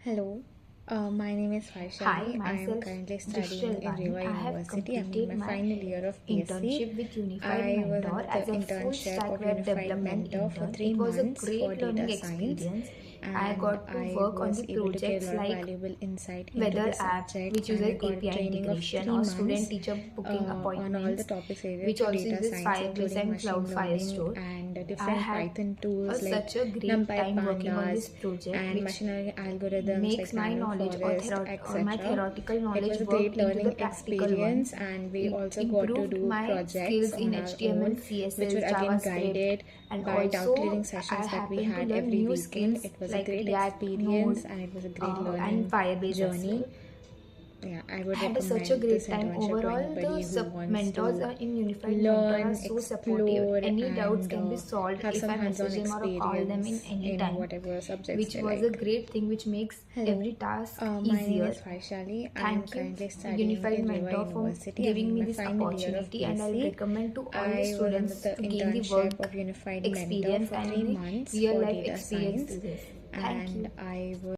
Hello, my name is Hi, Vaishali. I am myself currently Digital studying in Vani. Riva I have University. I'm in completed my my final year of BSc. internship with Unified I was Mentor under the as a full internship stack of web Unified development Mentor for intern. 3 It was a months for great data learning science, experience. I and got to I work on was the able to get a projects lot of like valuable insight into whether the app subject, which and I uses got a API training of integration 3 or months student teacher booking on all the appointments, topics related which to also data uses science, Firebase including and Cloud machine learning Firestore. and I different had Python tools like such a great NumPy time working on this pandas project, and which machine learning algorithms makes like my random knowledge forest, or my etc. theoretical It knowledge was a work great into the learning practical experience, ones. and we It also got to improved do my projects skills in on our HTML, own, which were CSS, again JavaScript, guided and by doubt clearing also I sessions that we happened to had learn every new weekend. skills It was a like great React, experience, Node, and it was a great and learning Firebase as journey. well. Yeah, I I would had such a recommend this great time. internship to Overall, the anybody who wants mentors to are in Unified Mentor are learn, so supportive. explore, Any doubts and can be solved have if some I hands-on message them or call them in experience any in time, whatever subjects which they was a like. great thing which makes every Hello, task my name easier. is Vaishali. I am Thank you, currently studying Unified in Riva Mentor, for University. I'm giving in me my this final year of opportunity, and I'll BSc. recommend to all the I was under students the to gain the internship work of Unified Mentor experience for 3 and the months real for life data experience science, to this. Thank and you. I was